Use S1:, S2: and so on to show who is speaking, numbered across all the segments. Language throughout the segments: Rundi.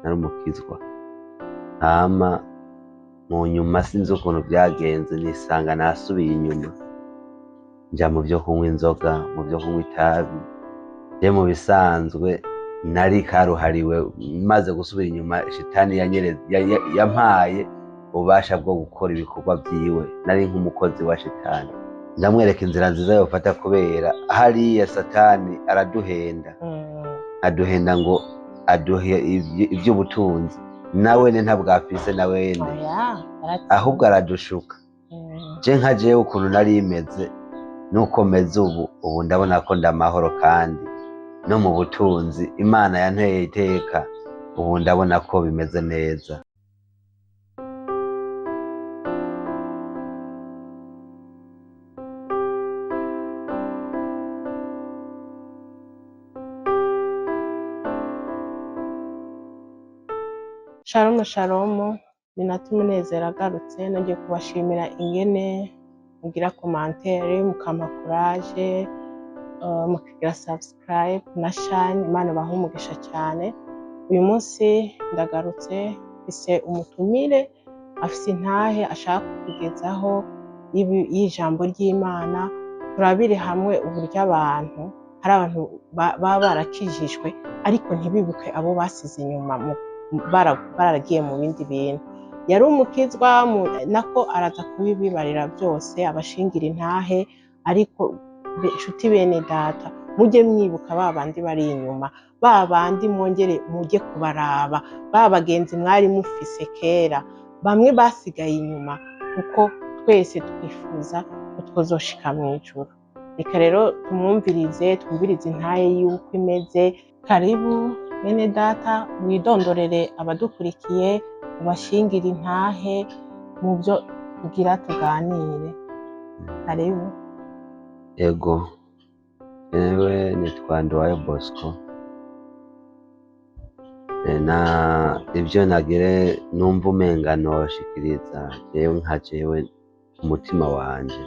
S1: nari umukizwa, hama mu nyuma sinzi ukuntu byagenze nisanga nasubiye inyuma nja mu vyo kunywa inzoga, mu vyo kunywa itabi. Je mu bisanzwe nari karuhariwe, maze gusubira inyuma shitani yampaye ububasha bwo gukora ibikorwa vyiwe. Nari nk'umukozi wa shitani, ndamwereka inzira nziza yofata, kubera hariya satani aduhenda ngo aduhe ivy'ubutunzi, nawene ntabwafise nawene, ahubwo aradushuka. Je nka jewe ukuntu nari meze nuko meze ubu ndabona ko ndamahoro, kandi no mu butunzi Imana yanteye iteka, ubu ndabona ko bimeze neza.
S2: Shalom shalom, ni Natumunezero agarutse. Nagiye kubashimira ingene mugira commentaire, mukama courage, mukigira subscribe na shine. Imana bahe umugisha cyane. Uyu munsi ndagarutse mfise umutumire afise intahe ashaka kugezaho y'ijambo ry'Imana. Turabire hamwe uburyo abantu hari abantu baba barakijijwe ariko ntibibuke abo basize inyuma, baragiye mu bindi bintu. Yari umukizwa nako araza kubibibarira byose, abashingira intahe. Ariko inshuti bene data, mujye mwibuka ba bandi bari inyuma, ba bandi mwongere mujye kubaraba, ba bagenzi mwari mufise kera, bamwe basigaye inyuma, kuko twese twifuza ko twozoshika mu ijuru. Reka rero tumwumvirize, twumvirize intahe y'uko imeze. Karibu bene data, widondorere abadukurikiye, ubashingire intahe mu byo tugira tuganire. Karibu.
S1: Ego, jewe nitwa Nduwayo Bosco. Ivyo nagire numva umenga noshikiriza jewe nka jewe umutima wanje,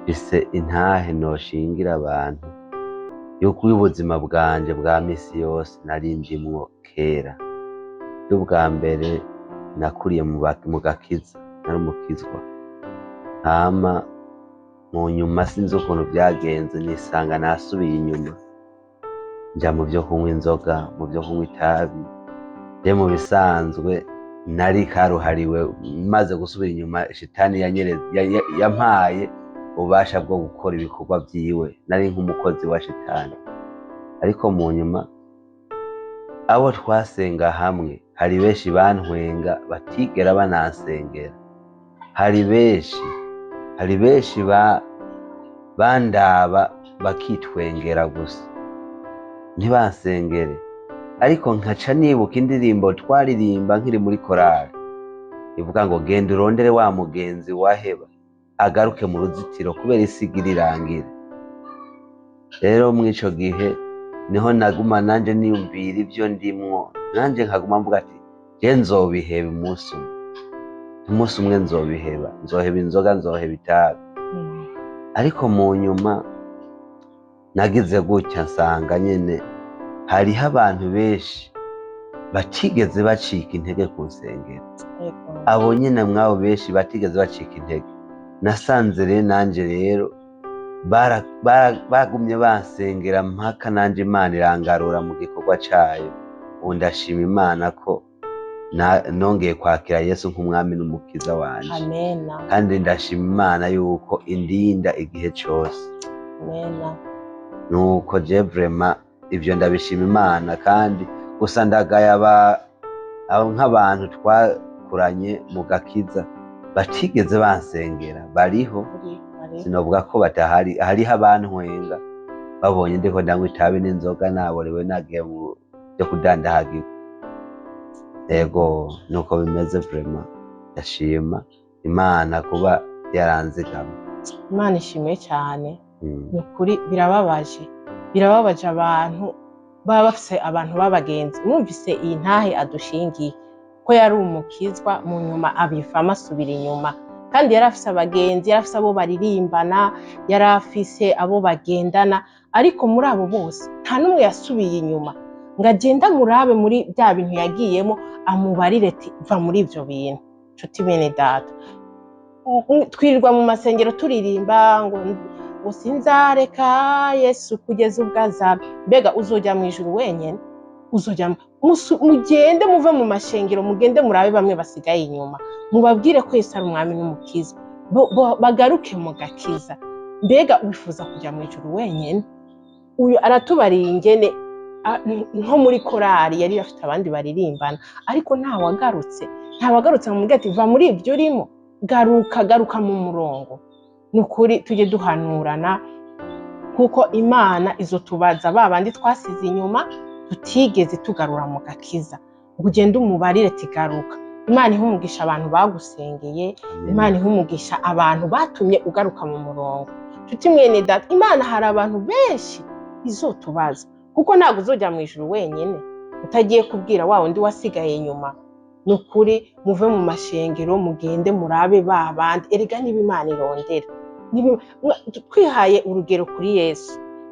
S1: bise intahe noshingira abantu yuko ubuzima bwanje bwa misi yose nari ndimwo kera. Ubwa mbere nakuriye mu gakiza, nari umukizwa, hama mu nyuma sinzi ukuntu byagenze nisanga nasubiye inyuma nja mu vyo kunywa inzoga, mu vyo kunywa itabi. Je mu bisanzwe nari karuhariwe, maze gusubira inyuma shitani yampaye ububasha bwo gukora ibikorwa vyiwe. Nari nk'umukozi wa shitani. Ariko mu nyuma abo twasenga hamwe hari benshi bantwenga batigera banansengera. Hari benshi bandaba bakitwengera gusa ntibansengere. Ariko nkaca nibuka indirimbo twaririmba nkiri muri korali ivuga ngo genda urondere wa mugenzi waheba agaruke mu ruzitiro kubera isi igira irangire. Rero mw'ico gihe niho naguma nanje niyumvira ivyo ndimwo, nanje nkaguma mvuga ati je nzobiheba umunsi umwe nzobiheba, nzoheba inzoga, nzoheba itabi. Ariko mu nyuma nagize gutya nsanga nyene hariho abantu benshi batigeze bacika intege ku nsengero. Abo nyene mwabo benshi batigeze bacika intege, nasanze rero nanje rero bagumye bansengera mpaka nanje Imana irangarura mu gikorwa cayo. Ubu ndashima Imana ko nongeye kwakira Yesu nk'umwami n'umukiza wanje.
S2: Amen.
S1: Kandi ndashima Imana yuko indinda igihe cose.
S2: Amen.
S1: Nuko je vraiment ivyo ndabishima Imana, kandi gusa ndagaya nk'abantu twakuranye mu gakiza batigeze bansengera. Bariho, sinovuga ko batahari. Hariho abantwenga babonye ndiko ndanywa itabi n'inzoga, naborewe nagiye mu byo kudandahagirwa. Ego, nuko bimeze vraiment. Ndashima Imana kuba yaranzigama.
S2: Imana ishimwe cyane. Ni ukuri birababaje abantu baba bafise abantu b'abagenzi. Mwumvise iyi ntahe adushingiye ko yari umukizwa, mu nyuma abivamo asubira inyuma. Kandi yari afise abagenzi, yari afise abo baririmbana, yari afise abo bagendana, ariko muri abo bose nta n'umwe yasubiye inyuma. ngo agende amurabe muri bya bintu yagiyemo, amubarire ati va muri ibyo bintu. Nshuti bene data, twirirwa mu masengero turirimba ngo sinzareka Yesu kugeza ubwo azaba. Mbega uzojya mu ijuru wenyine? Mugende muve mu mashengero, mugende murabe bamwe basigaye inyuma, mubabwire ko Yesu ari umwami n'umukiza, bagaruke mu gakiza. Mbega wifuza kujya mu ijuru wenyine? Uyu aratubariye ingene nko muri korari yari afite abandi baririmbana, ariko ntawagarutse mu mubwira ati va muri ibyo urimo, garuka mu murongo. Ni ukuri tujye duhanurana, kuko Imana izotubaza ba bandi twasize inyuma tutigeze tugarura mu gakiza. Ngo ugende umubarire ati garuka. Imana ihumugisha abantu bagusengeye, Imana ihumugisha abantu batumye ugaruka mu murongo. Nshuti mwene data, Imana hari abantu benshi izotubaza, kuko ntabwo uzojya mu ijuru wenyine utagiye kubwira wa wundi wasigaye inyuma. Ni ukuri muve mu mashengero, mugende murabe ba bandi. Erega niba Imana irondera, twihaye urugero kuri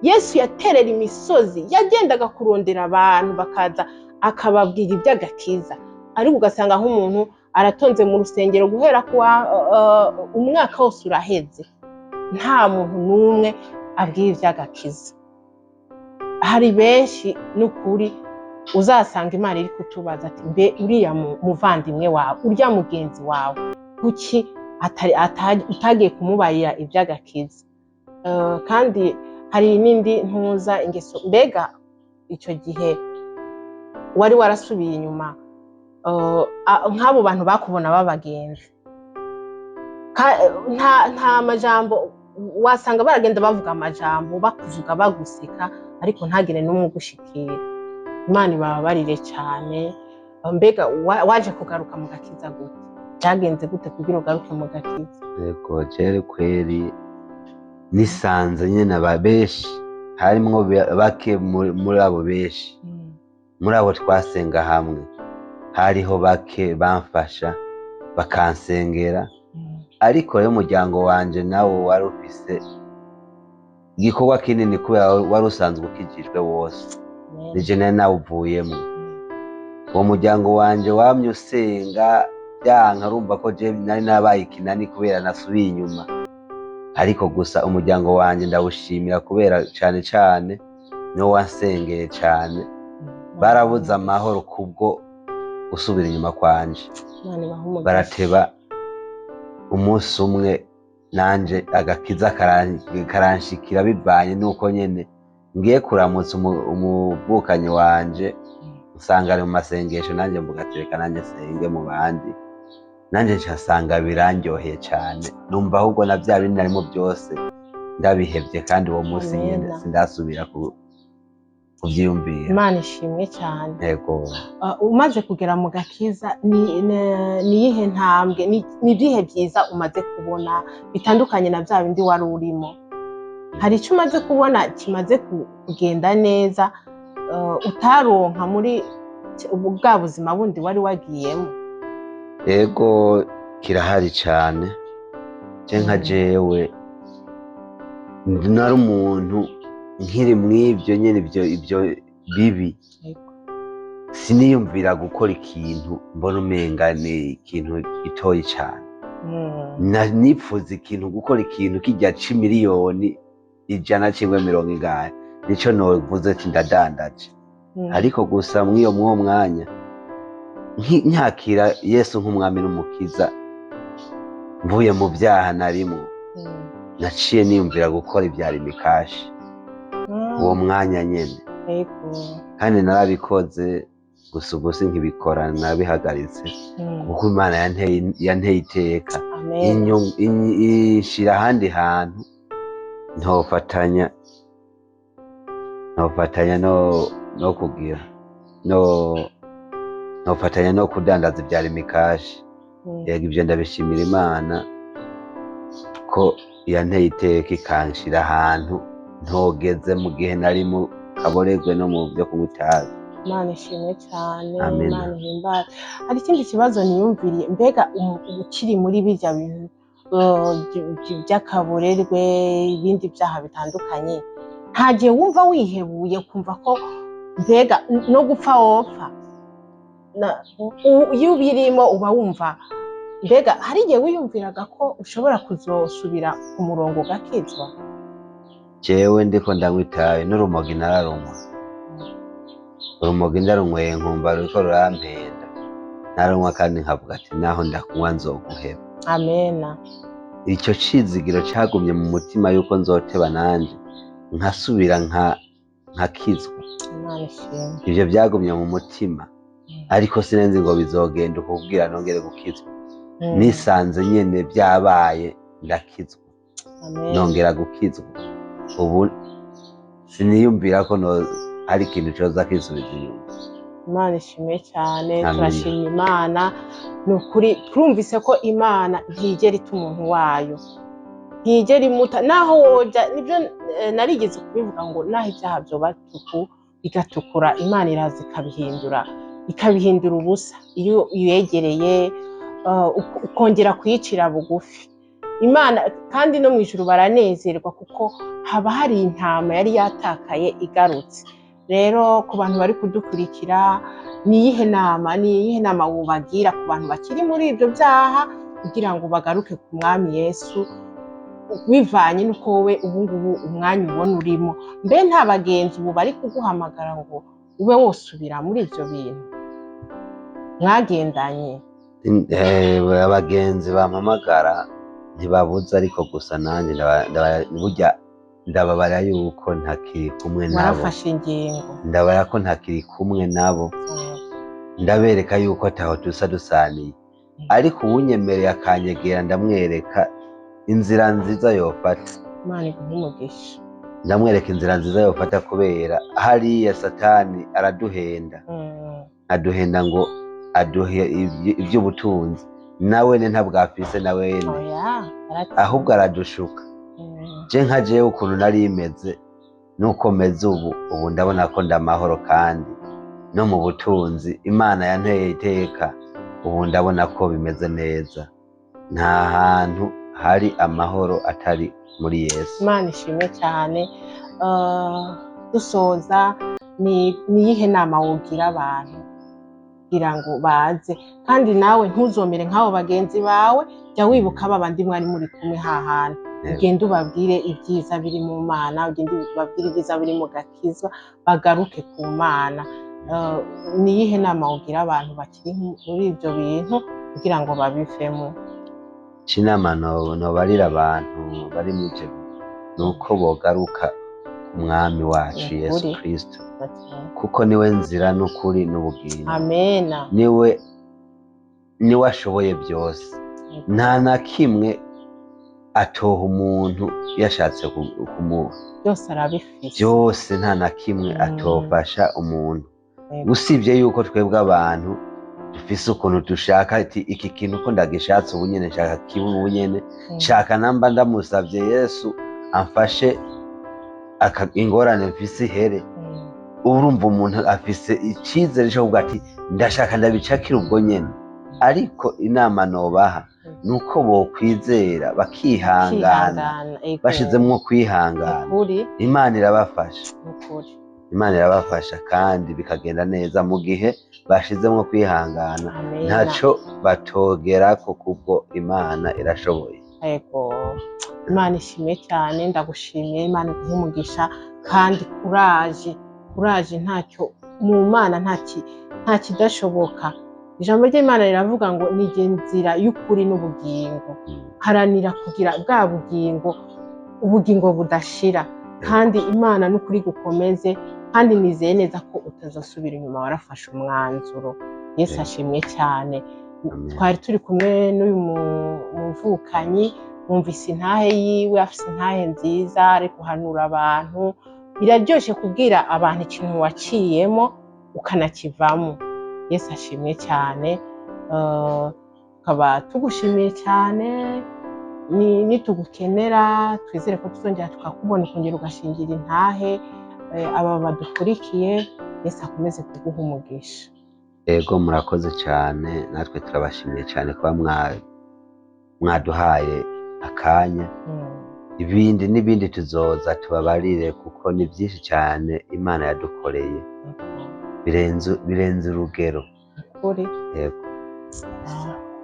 S2: Yesu yaterera imisozi, yagendaga kurondera abantu bakaza akababwira iby'agakiza, ariko ugasanga nk'umuntu aratonze mu rusengero guhera kuwa umwaka wose uraheze, nta muntu n'umwe abwira iby'agakiza. Hari benshi n'ukuri uzasanga Imana iri kutubaza ati mbe uriya muvandimwe wawe, urya mugenzi wawe, kuki utagiye kumubarira iby'agakiza? Kandi hari n'indi ntuza ingeso. Mbega icyo gihe wari warasubiye inyuma, nk'abo bantu bakubona b'abagenzi, nta majambo wasanga baragenda bavuga amajambo, bakuvuga baguseka, ariko ntagire n'umwe ugushikira. Imana ibabarire cyane. Mbega waje kugaruka mu gakiza gute? Byagenze gute kugira ugaruke mu gakiza?
S1: Yego jere kweri nisanze nyine benshi, harimwo bake muri abo benshi, muri abo twasenga hamwe hariho bake bamfasha bakansengera, ariko rero umuryango wanje nawo wari ufise igikorwa kinini, kubera wari usanzwe ukijijwe wose, nije nari nawuvuyemo. Uwo muryango wanje wamye usenga byanka, urumva ko je nari nabaye ikinani kubera nasubiye inyuma, ariko gusa umuryango wanje ndawushimira kubera cane niwo wansengeye cane, barabuze amahoro kubwo gusubira inyuma kwanje. Barateba umunsi umwe nanje agakiza karanshikira, bivanye nuko nyene ngiye kuramutsa umuvukanyi wanje, usanga ari mu masengesho, nanjye mvuga ati reka nanjye senge mu bandi, nanjye nsanga birandyoheye cyane, numva ahubwo na bya bindi narimo byose ndabihebye, kandi uwo munsi nyine sindasubira kubyiyumvira.
S2: Imana ishimwe cyane.
S1: Yego.
S2: Umaze kugera mu gakiza, ni iyihe ntambwe, ni ibihe byiza umaze kubona bitandukanye na bya bindi wari urimo? Hari icyo umaze kubona kimaze kugenda neza utaronka muri bwa buzima bundi wari wagiyemo?
S1: Yego kirahari cyane. Nka jewe nari umuntu nkiri mw'ibyo nyine, ibyo bibi, siniyumvira gukora ikintu mbona umenga ni ikintu gitoyi cyane. Nipfuza ikintu, gukora ikintu kijya c'imiliyoni 150, nico novuze ati ndadandaje. Ariko gusa mw'uwo mwanya nyakira Yesu nk'umwami n'umukiza, mvuye mu byaha narimo, naciye niyumvira gukora ibyari mikashi uwo mwanya nyene, kandi narabikoze. Gusa ubu sinkibikora, nabihagaritse kuko Imana yanteye iteka, ishira ahandi hantu ntofatanya no kugira ntofatanya no kudandaza ibyari mikashi. Yego ibyo ndabishimira Imana ko yanteye iteka, ikanshira ahantu ntogeze mu gihe nari mu kaboregwe no mu byo kunywa itabi.
S2: Imana ishimwe cyane. Imana ihimbare. Hari ikindi kibazo niyumviriye, mbega ukiri muri birya bintu by'akaborerwe, ibindi byaha bitandukanye, nta gihe wumva wihebuye kumva ko mbega no gupfa wopfa iyo ubirimo uba wumva mbega hari igihe wiyumviraga ko ushobora kuzosubira ku murongo ugakizwa?
S1: jewe ndiko ndanywa itabi n'urumogi nararunywa, urumogi ndarunyweye nkumva ruriko rurampenda, narunywa kandi nkavuga ati naho ndakunywa nzoguheba.
S2: Amena.
S1: Ico cizigiro cagumye mu mutima yuko nzoteba nanje nkasubira nkakizwa.
S2: Imana ishimwe.
S1: Ivyo vyagumye mu mutima, ariko sinenzi ngo bizogenda ukubwira nongere gukizwa. Nisanze nyene vyabaye ndakizwa, nongera gukizwa. Ubu siniyumvira ko hari ikintu coza kisubiza inyuma.
S2: Imana ishimwe cyane, turashima Imana. Ni ukuri twumvise ko Imana ntigera ita umuntu wayo, ntigera imuta naho woja. Nibyo narigeze kubivuga ngo naho ibyaha vyoba bigatukura, Imana iraza ikabihindura ubusa iyo uyegereye ukongera kuyicira bugufi. Imana kandi no mw'ijuru baranezerwa kuko haba hari intama yari yatakaye igarutse. Rero ku bantu bari kudukurikira, niyihe nama wobagira ku bantu bakiri muri ibyo byaha kugira ngo bagaruke ku mwami Yesu, bivanye n'uko wowe ubungubu umwanya ubona urimo? Mbe nta bagenzi ubu bari kuguhamagara ngo ube wosubira muri ibyo bintu mwagendanye?
S1: Abagenzi bampamagara ntibabuze, ariko gusa nanjye burya ndababara yuko ntakiri kumwe nabo.
S2: Warafashe ingingo.
S1: Ndabara ko ntakiri kumwe nabo, ndabereka yuko ataho dusa dusaniye, ariko uwunyemereye akanyegera ndamwereka inzira nziza yofata.
S2: Imana iguhe umugisha.
S1: Ndamwereka inzira nziza yofata, kubera hariya Satani araduhenda, aduhenda ngo aduhe ivy'ubutunzi, nawene ntabwafise nawene, ahubwo aradushuka. Je nka jewe ukuntu nari imeze nuko meze ubu ndabona ko ndamahoro, kandi no mu butunzi Imana yanteye iteka, ubu ndabona ko bimeze neza. Nta hantu hari amahoro atari muri Yesu.
S2: Imana ishimwe cyane. Dusoza, niyihe nama wogira abantu kugira ngo baze? Kandi nawe ntuzomere nk'abo bagenzi bawe, jya wibuka babandi mwari muri kumwe hahandi, ugende ubabwire ibyiza biri mu Mana, ugende ubabwire ibyiza biri mu gakizwa, bagaruke ku Mana. Niyihe nama wogira abantu bakiri muri ibyo bintu kugira ngo babivemo?
S1: Inama nobarira abantu bari mu ivyo nuko bogaruka ku mwami wacu Yesu Kristo, kuko niwe nzira n'ukuri n'ubugingo.
S2: Amena.
S1: Niwe ashoboye byose, nta na kimwe atoha umuntu yashatse kumuha.
S2: Byose arabifise.
S1: Byose nta na kimwe atofasha umuntu, usibye yuko twebwe abantu dufise ukuntu dushaka ati iki kintu ko ndagishatse ubu nyene, nshaka kibe ubu nyene, nshaka namba ndamusavye Yesu amfashe ingorane mfise ihere. Urumva umuntu afise icizere cyo kuvuga ati ndashaka ndabicakira ubwo nyene. Ariko inama nobaha nuko bokwizera bakihangana, bashizemwo kwihangana, Imana irabafasha. Imana irabafasha kandi bikagenda neza mu gihe bashizemwo kwihangana. Ntaco batogerako kubwo Imana irashoboye.
S2: Yego. Imana ishimwe cyane, ndagushimiye. Imana iguhe umugisha kandi kuraje ntacyo mu Mana nta kidashoboka. Ijambo ry'Imana riravuga ngo ni inzira y'ukuri n'ubugingo. Haranira kugira bwa ubugingo budashira, kandi Imana n'ukuri gukomeze, kandi nizeye neza ko utazasubira inyuma, warafashe umwanzuro. Yesu ashimwe cyane. Twari turi kumwe n'uyu muvukanyi, mwumvise intahe yiwe, afise intahe nziza, ari guhanura abantu. Biraryoshe kubwira abantu ikintu waciyemo ukanakivamo. Yesu ashimwe cyane. Tukaba tugushimiye cyane, nitugukenera twizere ko tuzongera tukakubona, ukongera ugashingira intahe aba badukurikiye. Yesu akomeze kuguha umugisha.
S1: Ego murakoze cyane, natwe turabashimiye cyane kuba mwaduhaye akanya ibindi n'ibindi tuzoza tubabarire kuko ni byinshi cyane Imana yadukoreye birenze urugero.
S2: ukuri
S1: Yego.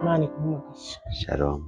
S2: Imana iguhe umugisha.
S1: Shalom.